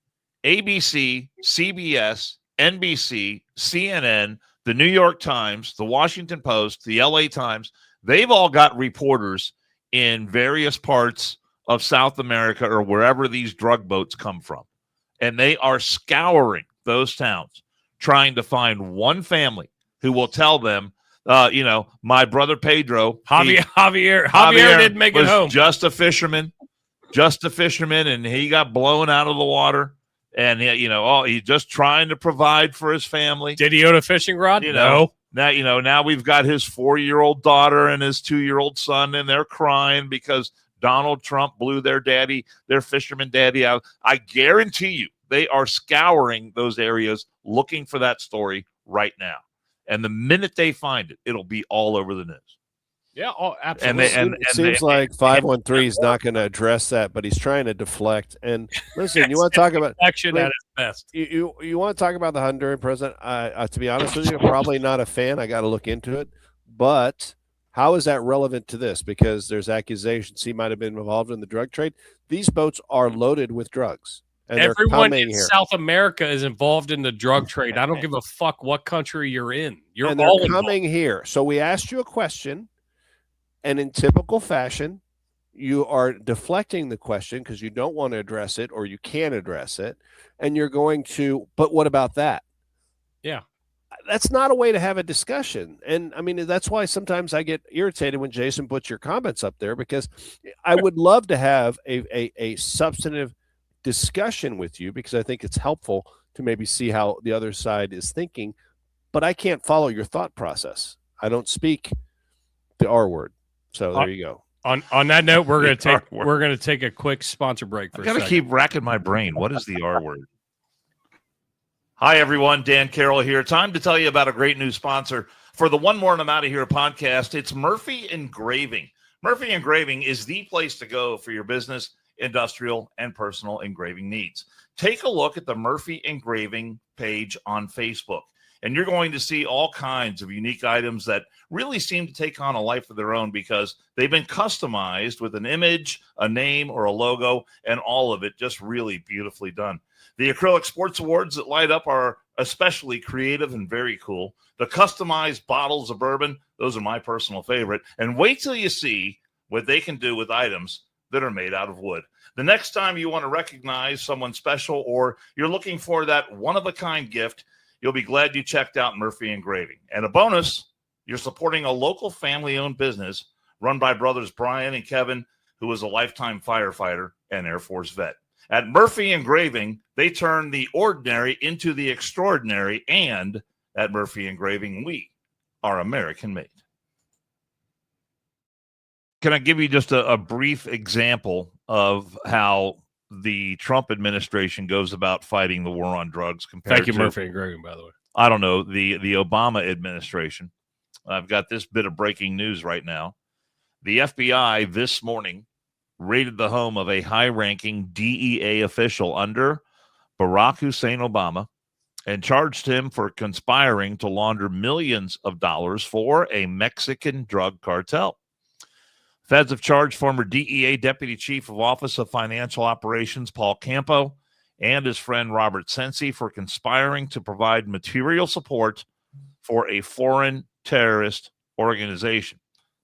ABC, CBS, NBC, CNN, the New York Times, the Washington Post, the LA Times, they've all got reporters in various parts of South America or wherever these drug boats come from. And they are scouring those towns, trying to find one family who will tell them, my brother Pedro, Javier didn't make it home. Just a fisherman, and he got blown out of the water. And he's just trying to provide for his family. Did he own a fishing rod? No. Now we've got his 4-year-old daughter and his 2-year-old son, and they're crying because Donald Trump blew their fisherman daddy out. I guarantee you they are scouring those areas looking for that story right now. And the minute they find it, it'll be all over the news. Yeah, absolutely. It seems like 513 is not going to address that, but he's trying to deflect. And listen, you want to talk about action at its best. You want to talk about the Honduran president? To be honest with you, I'm probably not a fan. I got to look into it. But how is that relevant to this? Because there's accusations he might have been involved in the drug trade. These boats are loaded with drugs. And everyone in South America is involved in the drug trade. I don't give a fuck what country you're in. You're all coming here. So we asked you a question. And in typical fashion, you are deflecting the question because you don't want to address it or you can't address it. And you're going to, but what about that? Yeah. That's not a way to have a discussion. And I mean, that's why sometimes I get irritated when Jason puts your comments up there, because I would love to have a substantive discussion with you, because I think it's helpful to maybe see how the other side is thinking. But I can't follow your thought process. I don't speak the R word. So there you go. On that note, we're gonna take a quick sponsor break for a second. I gotta keep racking my brain. What is the R word? Hi everyone, Dan Carroll here. Time to tell you about a great new sponsor for the One More and I'm Out of Here podcast. It's Murphy Engraving. Murphy Engraving is the place to go for your business, industrial, and personal engraving needs. Take a look at the Murphy Engraving page on Facebook. And you're going to see all kinds of unique items that really seem to take on a life of their own because they've been customized with an image, a name, or a logo, and all of it just really beautifully done. The acrylic sports awards that light up are especially creative and very cool. The customized bottles of bourbon, those are my personal favorite. And wait till you see what they can do with items that are made out of wood. The next time you want to recognize someone special or you're looking for that one-of-a-kind gift, you'll be glad you checked out Murphy Engraving. And a bonus, you're supporting a local family-owned business run by brothers Brian and Kevin, who is a lifetime firefighter and Air Force vet. At Murphy Engraving, they turn the ordinary into the extraordinary, and at Murphy Engraving, we are American-made. Can I give you just a brief example of how the Trump administration goes about fighting the war on drugs compared Thank you, to, Murphy Engraving, by the way. I don't know, the Obama administration. I've got this bit of breaking news right now. The FBI this morning raided the home of a high-ranking DEA official under Barack Hussein Obama and charged him for conspiring to launder millions of dollars for a Mexican drug cartel. Feds have charged former DEA Deputy Chief of Office of Financial Operations Paul Campo and his friend Robert Sensi for conspiring to provide material support for a foreign terrorist organization.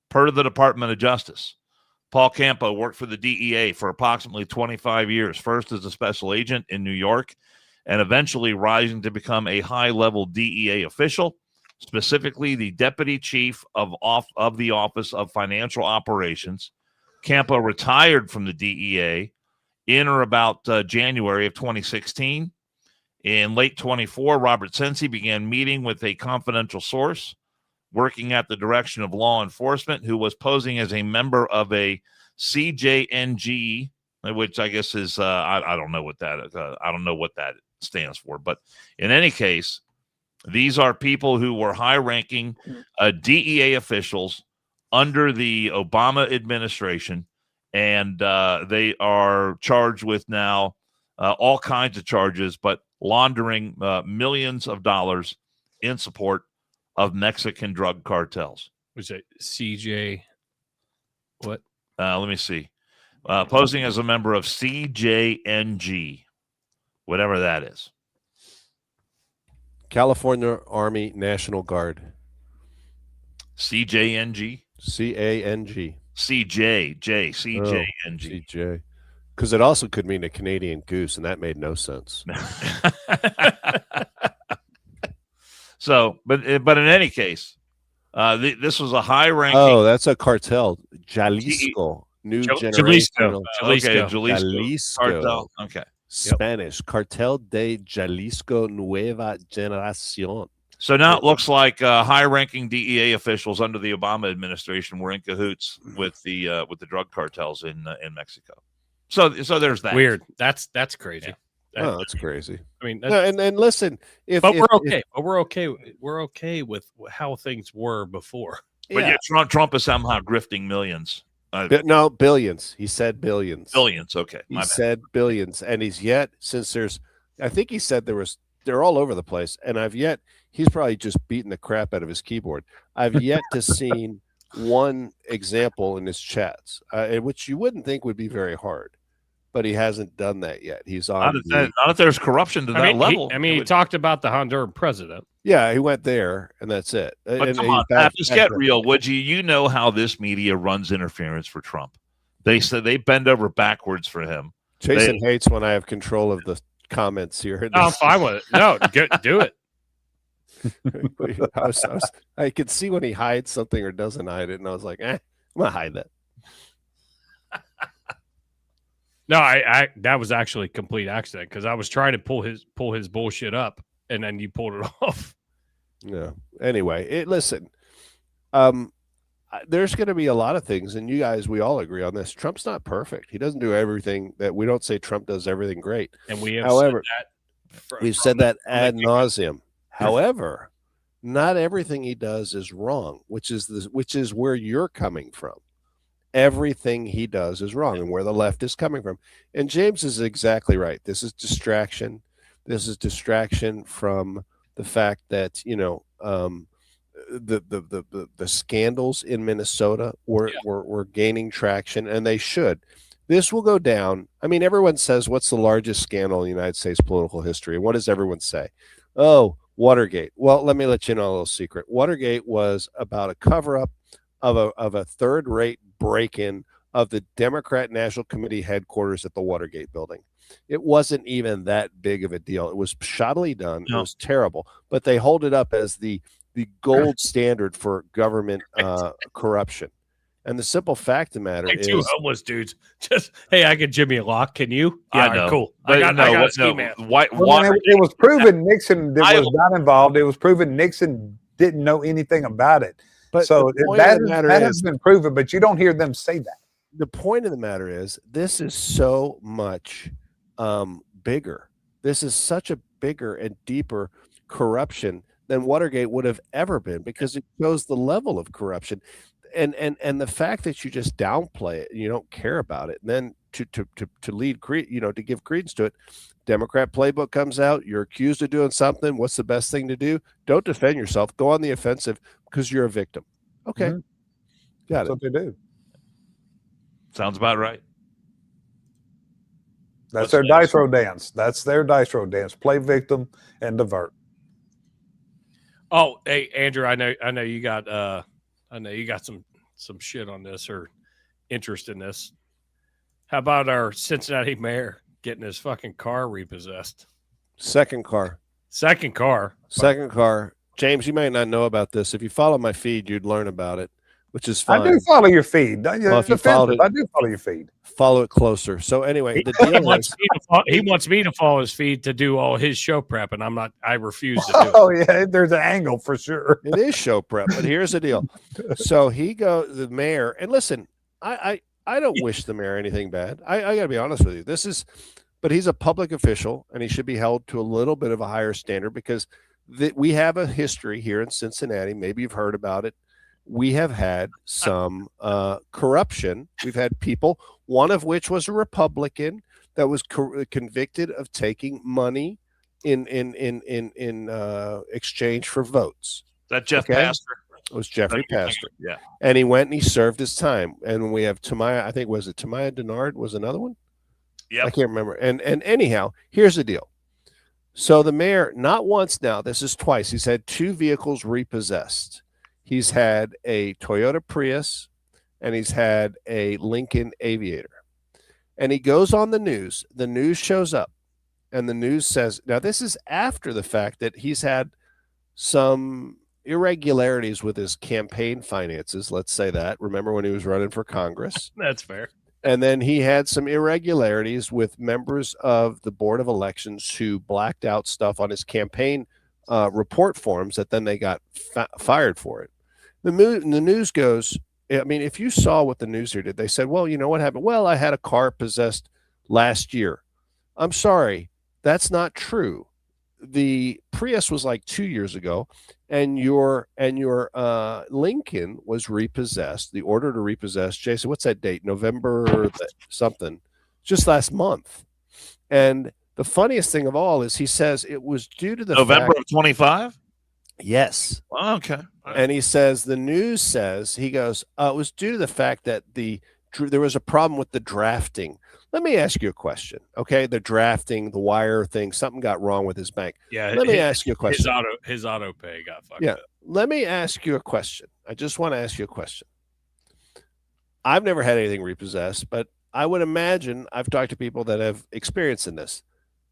Per the Department of Justice, Paul Campo worked for the DEA for approximately 25 years, first as a special agent in New York and eventually rising to become a high-level DEA official, specifically the Deputy Chief of the Office of Financial Operations. Campo retired from the DEA in or about January of 2016. In late 24, Robert Sensi began meeting with a confidential source working at the direction of law enforcement who was posing as a member of a CJNG, which I guess is, I don't know what that is. I don't know what that stands for. But in any case, these are people who were high-ranking DEA officials under the Obama administration, and they are charged with now all kinds of charges, but laundering millions of dollars in support of Mexican drug cartels. Was it CJ? What? Let me see. Posing as a member of CJNG, whatever that is. California Army National Guard. CJNG? CANG. CJNG. CJ. Because it also could mean a Canadian goose, and that made no sense. So, but in any case, this was a high-ranking. Oh, that's a cartel. Jalisco. New generation. Jalisco. Cartel. Okay. Spanish. Cartel de Jalisco Nueva Generación. So now it looks like high-ranking DEA officials under the Obama administration were in cahoots with the drug cartels in Mexico. So there's that. Weird. That's crazy. Oh, that's crazy. I mean, no, and listen, but we're okay. But we're okay. We're okay with how things were before. But yeah, Trump is somehow grifting millions. No, billions. He said billions. Billions. Okay. He said billions. And he's yet, since I think he said they're all over the place. And he's probably just beating the crap out of his keyboard. I've yet to seen one example in his chats, which you wouldn't think would be very hard. But he hasn't done that yet. He's on. Not if there's corruption to that level. He talked about the Honduran president. Yeah, he went there, and that's it. But come on, just get real, would you? You know how this media runs interference for Trump. They say they bend over backwards for him. Jason hates when I have control of the comments here. I'm fine with it. No, do it. I could see when he hides something or doesn't hide it, and I was like, I'm gonna hide that. No, I that was actually a complete accident because I was trying to pull his bullshit up, and then you pulled it off. Yeah. Anyway, listen. There's going to be a lot of things, and you guys, we all agree on this. Trump's not perfect. He doesn't do everything that we don't say. Trump does everything great, and we have. However, we've said that ad nauseum. However, not everything he does is wrong, which is where you're coming from. Everything he does is wrong, and where the left is coming from. And James is exactly right. This is distraction. This is distraction from the fact that the scandals in Minnesota were gaining traction, and they should. This will go down. I mean, everyone says, "What's the largest scandal in the United States political history?" And what does everyone say? Oh, Watergate. Well, let me let you know a little secret. Watergate was about a cover-up of a third-rate break-in of the Democrat National Committee headquarters at the Watergate building. It wasn't even that big of a deal. It was shoddily done. No. It was terrible, but they hold it up as the gold standard for government corruption. And the simple fact of the matter is, two homeless dudes just, hey, I can Jimmy a lock. Can you? Yeah, I know. Cool. But I got a ski mask. It was proven Nixon was not involved. It was proven Nixon didn't know anything about it. But so that has been proven, but you don't hear them say that. The point of the matter is, this is so much bigger. This is such a bigger and deeper corruption than Watergate would have ever been, because it shows the level of corruption, and the fact that you just downplay it, you don't care about it, and then to lead to give credence to it. Democrat playbook comes out. You're accused of doing something. What's the best thing to do? Don't defend yourself. Go on the offensive because you're a victim. Okay, got That's what they do. Sounds about right. That's their dice roll dance. That's their dice roll dance. Play victim and divert. Oh, hey, Andrew, I know you got some shit on this or interest in this. How about our Cincinnati mayor getting his fucking car repossessed? Second car. James, you may not know about this. If you follow my feed, you'd learn about it, which is fine. I do follow your feed. Well, if you followed it, I do follow your feed. Follow it closer. So anyway, the deal is, he wants me to follow his feed to do all his show prep, and I refuse to do it. Oh yeah, there's an angle for sure. It is show prep, but here's the deal. So the mayor, and listen, I don't wish the mayor anything bad. I got to be honest with you. But he's a public official, and he should be held to a little bit of a higher standard, because we have a history here in Cincinnati. Maybe you've heard about it. We have had some corruption. We've had people, one of which was a Republican that was convicted of taking money in exchange for votes. Is that Jeff Pastor? It was Jeffrey Pastor. Yeah. And he went and he served his time. And we have Tamaya, I think, was it Tamaya Denard was another one? Yeah. I can't remember. And anyhow, here's the deal. So the mayor, not once now, this is twice, he's had 2 vehicles repossessed. He's had a Toyota Prius and he's had a Lincoln Aviator. And he goes on the news. The news shows up and the news says, now this is after the fact that he's had some irregularities with his campaign finances. Let's say that. Remember when he was running for Congress? That's fair. And then he had some irregularities with members of the Board of Elections who blacked out stuff on his campaign report forms that then they got fired for it. The news goes, I mean, if you saw what the news here did, they said, well, you know what happened? Well, I had a car possessed last year. I'm sorry. That's not true. The Prius was like 2 years ago, and your Lincoln was repossessed. The order to repossess, Jason, what's that date? November something, just last month. And the funniest thing of all is he says it was due to the November fact, of 25. Yes. Okay. And he says the news says he goes it was due to the fact that there was a problem with the drafting. Let me ask you a question. Okay, the drafting, the wire thing, something got wrong with his bank. Yeah. Let me ask you a question. His auto pay got fucked Yeah. up. Let me ask you a question. I just want to ask you a question. I've never had anything repossessed, but I would imagine I've talked to people that have experience in this.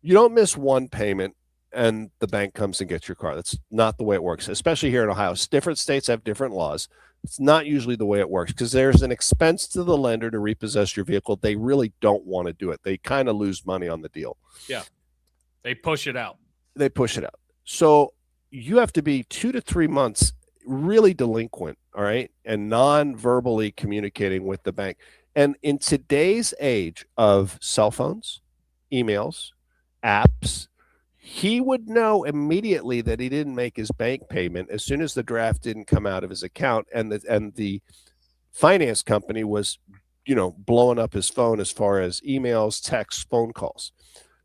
You don't miss one payment and the bank comes and gets your car. That's not the way it works, especially here in Ohio. Different states have different laws. It's not usually the way it works because there's an expense to the lender to repossess your vehicle. They really don't want to do it. They kind of lose money on the deal. Yeah. They push it out. So you have to be 2 to 3 months really delinquent, all right, and non-verbally communicating with the bank. And in today's age of cell phones, emails, apps, he would know immediately that he didn't make his bank payment as soon as the draft didn't come out of his account, and the finance company was, blowing up his phone as far as emails, texts, phone calls.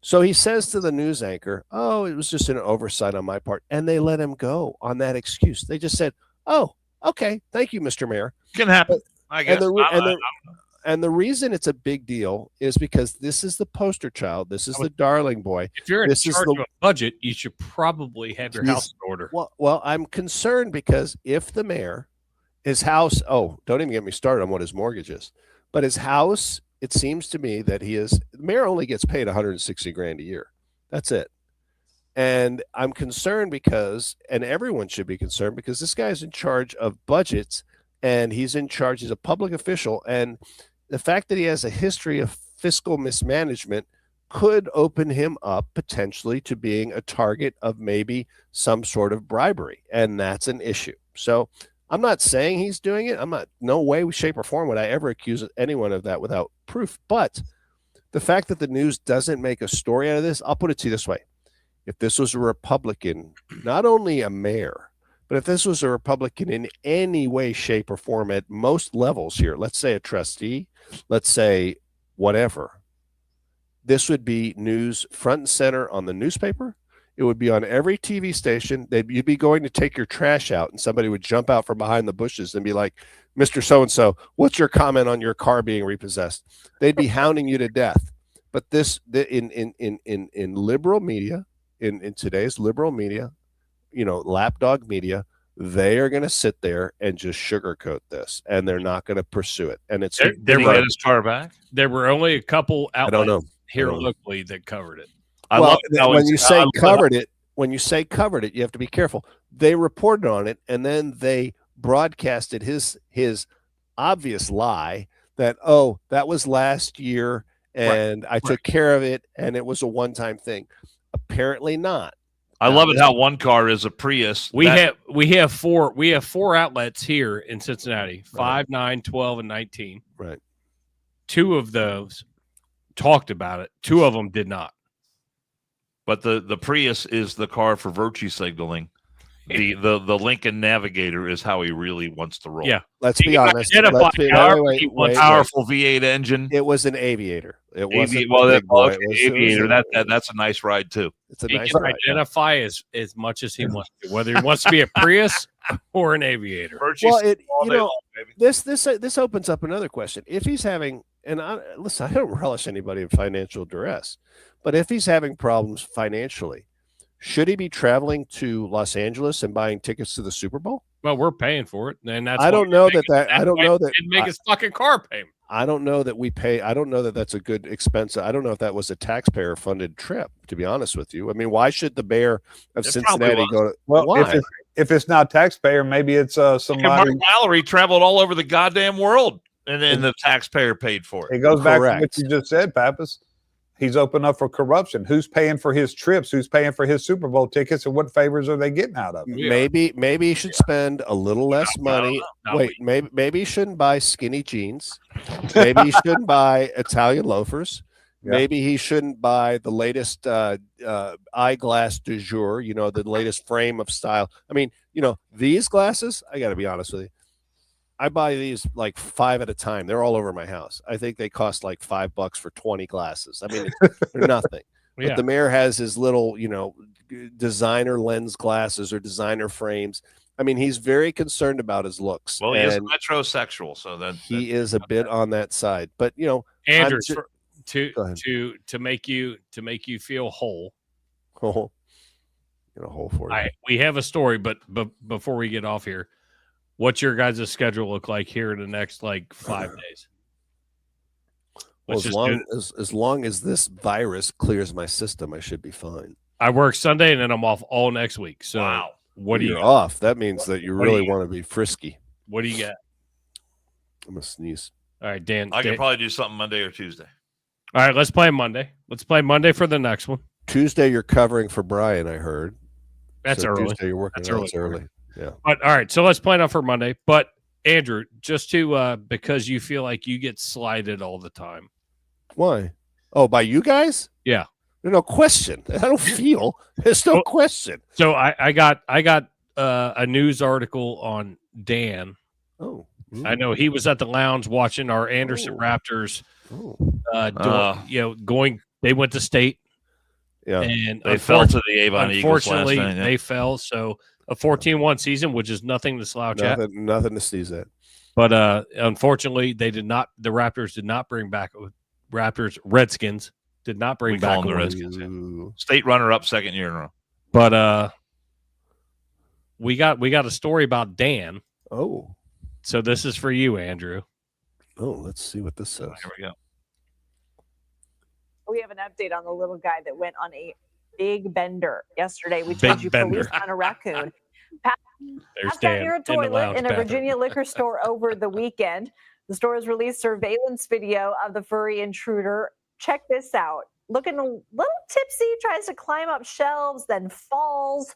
So he says to the news anchor, "Oh, it was just an oversight on my part," and they let him go on that excuse. They just said, "Oh, okay, thank you, Mr. Mayor." Can happen, I guess. And the reason it's a big deal is because this is the poster child. This is the darling boy. If you're in charge of a budget, you should probably have your house in order. Well, I'm concerned because if the mayor, his house, don't even get me started on what his mortgage is, but his house, it seems to me that the mayor only gets paid $160,000 a year. That's it. And I'm concerned and everyone should be concerned because this guy's in charge of budgets and he's a public official. And the fact that he has a history of fiscal mismanagement could open him up potentially to being a target of maybe some sort of bribery. And that's an issue. So I'm not saying he's doing it. No way, shape, or form would I ever accuse anyone of that without proof. But the fact that the news doesn't make a story out of this, I'll put it to you this way. If this was a Republican, not only a mayor, but if this was a Republican in any way, shape, or form at most levels here, let's say a trustee, let's say whatever, this would be news front and center on the newspaper. It would be on every TV station. You'd be going to take your trash out, and somebody would jump out from behind the bushes and be like, "Mr. So-and-so, what's your comment on your car being repossessed?" They'd be hounding you to death. But in liberal media, in today's liberal media, lapdog media, they are going to sit there and just sugarcoat this, and they're not going to pursue it. And it's did he get his car back? There were only a couple outlets here I don't know. locally that covered it. When you say covered it, you have to be careful. They reported on it, and then they broadcasted his obvious lie that that was last year, and I took care of it, and it was a one-time thing. Apparently not. I love it how one car is a Prius. We have four outlets here in Cincinnati, 5, 9, 12, and 19. Right. 2 of those talked about it. 2 of them did not. But the Prius is the car for virtue signaling. The Lincoln Navigator is how he really wants to roll. Yeah. Let's be honest. Powerful V8 engine. It was an Aviator. It wasn't Aviator. That's a nice ride too. It's a he nice can ride. identify as much as he wants to, whether he wants to be a Prius or an Aviator. This opens up another question. If he's having, listen, I don't relish anybody in financial duress, but if he's having problems financially, should he be traveling to Los Angeles and buying tickets to the Super Bowl? Well, we're paying for it, and that's. I don't know that. I don't know that. Didn't make his fucking car payment. I don't know that we pay. I don't know that that's a good expense. I don't know if that was a taxpayer funded trip, to be honest with you. I mean, why should the mayor of Cincinnati go to? Well, why? if it's not taxpayer, maybe it's somebody. Mark Mallory traveled all over the goddamn world, and then the taxpayer paid for it. It goes back to what you just said, Pappas. He's open up for corruption. Who's paying for his trips? Who's paying for his Super Bowl tickets? And what favors are they getting out of it? Maybe he should spend a little less money. Maybe he shouldn't buy skinny jeans. Maybe he shouldn't buy Italian loafers. Maybe he shouldn't buy the latest eyeglass du jour, you know, the latest frame of style. I mean, you know, these glasses, I got to be honest with you. I buy these like 5 at a time. They're all over my house. I think they cost like $5 for 20 glasses. I mean, they're nothing. But the mayor has his little, you know, designer lens glasses or designer frames. I mean, he's very concerned about his looks. Well, he is a metrosexual, so he is a bit on that side. But you know, Andrew, to make you feel whole. Oh, get a hole for you. We have a story, but before we get off here, what's your guys' schedule look like here in the next like 5 days? Well, as long as this virus clears my system, I should be fine. I work Sunday and then I'm off all next week. So wow. What do you got? Off? That means that you really want to be frisky. What do you got? I'm gonna sneeze. All right, Dan. I can probably do something Monday or Tuesday. All right, let's play Monday. Let's play Monday for the next one. Tuesday, you're covering for Brian. I heard. That's so early. Tuesday, you're working. That's early. Yeah. But all right, so let's plan out for Monday. But Andrew, just to because you feel like you get slighted all the time. Why? Oh, by you guys? Yeah. There's no question. I don't feel. There's no question. So I got a news article on Dan. Oh. I know he was at the lounge watching our Anderson Raptors. They went to state. Yeah. And they fell to the Avon Eagles last night. Yeah. They fell. So a 14-1 season, which is nothing to slouch at. Nothing to sneeze at. But unfortunately, the Raptors did not bring back Redskins did not bring back the Redskins. Yeah. State runner-up 2nd year in a row. But we got a story about Dan. Oh. So this is for you, Andrew. Oh, let's see what this says. Here we go. We have an update on the little guy that went on a big bender yesterday. We told you police on a raccoon. Passed out near a toilet in a Virginia liquor store over the weekend. The store has released surveillance video of the furry intruder. Check this out. Looking a little tipsy, tries to climb up shelves, then falls.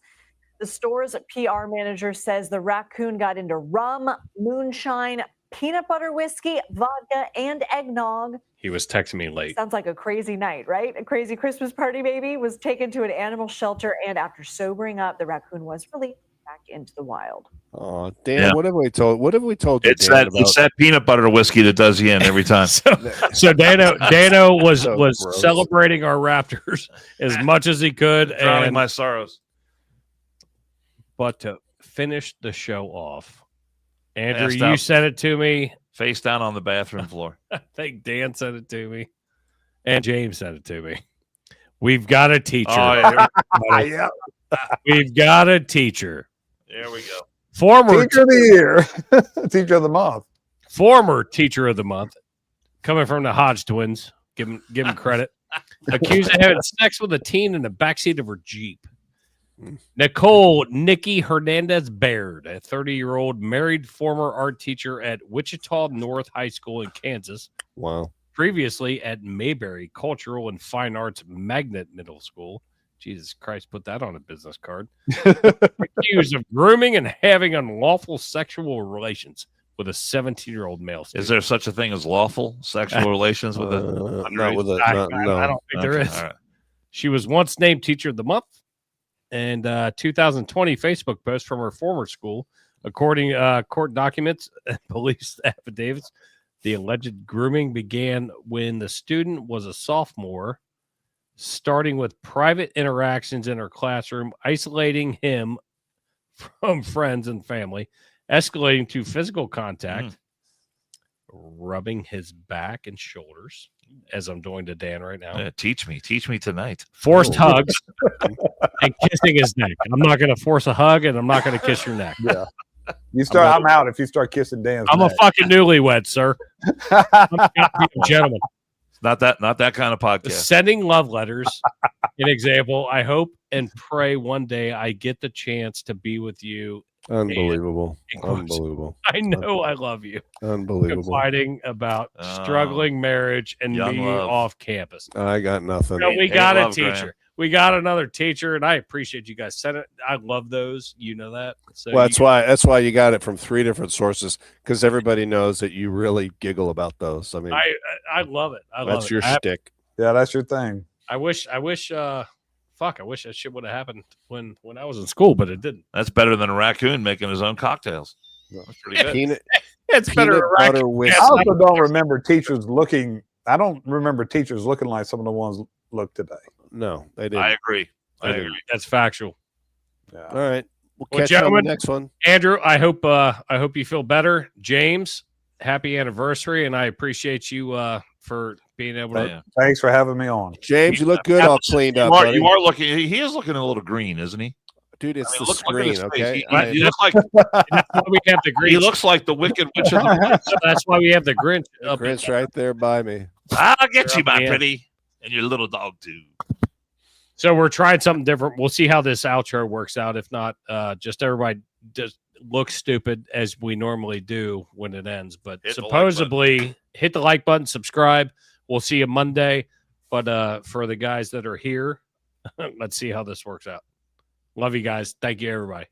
The store's PR manager says the raccoon got into rum, moonshine, peanut butter whiskey, vodka, and eggnog. He was texting me late. Sounds like a crazy night, right? A crazy Christmas party, maybe. Was taken to an animal shelter, and after sobering up, the raccoon was released back into the wild. Oh, Dan, yeah. What have we told you? It's that peanut butter whiskey that does you in every time. so Dano was celebrating our Raptors as much as he could, drowning my sorrows. But to finish the show off, Andrew, you sent it to me. Face down on the bathroom floor. I think Dan sent it to me, and James sent it to me. We've got a teacher. Oh, yeah. We've got a teacher. There we go. Former teacher of the year, teacher of the month, former teacher of the month, coming from the Hodge twins. Give him credit. Accused of having sex with a teen in the backseat of her Jeep. Nikki Hernandez Baird, a 30-year-old married former art teacher at Wichita North High School in Kansas. Wow. Previously at Mayberry Cultural and Fine Arts Magnet Middle School. Jesus Christ, put that on a business card. Accused of grooming and having unlawful sexual relations with a 17-year-old male student. Is there such a thing as lawful sexual relations with a? No. I don't think there is. Right. She was once named Teacher of the Month. And 2020 Facebook post from her former school, according court documents and police affidavits, the alleged grooming began when the student was a sophomore, starting with private interactions in her classroom, isolating him from friends and family, escalating to physical contact, rubbing his back and shoulders, as I'm doing to Dan right now. Teach me tonight. Forced hugs and kissing his neck. I'm not going to force a hug, and I'm not going to kiss your neck. Yeah, you start. I'm out if you start kissing Dan's I'm neck. a fucking newlywed, sir. I'm a gentleman. It's not that kind of podcast. Sending love letters. An example. I hope and pray one day I get the chance to be with you. Unbelievable. Unbelievable. I know I love you. Unbelievable. Fighting about struggling marriage and me off campus. I got nothing. No, we got a teacher. Graham. We got another teacher, and I appreciate you guys sent it. I love those. You know that. So well, that's why you got it from 3 different sources, because everybody knows that you really giggle about those. I mean, I love it. That's your shtick. Yeah, that's your thing. I wish that shit would have happened when I was in school, but it didn't. That's better than a raccoon making his own cocktails. That's pretty good. It's better. Butter whiskey. I also don't remember teachers looking. I don't remember teachers looking like some of the ones look today. No, they didn't. I agree. I agree. That's factual. Yeah. All right. We'll catch you on the next one. Andrew, I hope you feel better. James, happy anniversary, and I appreciate you for being able to. Thanks for having me on, James. You look good, all cleaned up. You are looking. He is looking a little green, isn't he? Dude, it's the screen. Okay, he looks like that's why we have the Grinch. He looks like the Wicked Witch of the So that's why we have the Grinch. The Grinch right there by me. I'll get you, my pretty, and your little dog too. So we're trying something different. We'll see how this outro works out. If not, just everybody just look stupid as we normally do when it ends. But supposedly, hit the like button, subscribe. We'll see you Monday. But for the guys that are here, let's see how this works out. Love you guys. Thank you, everybody.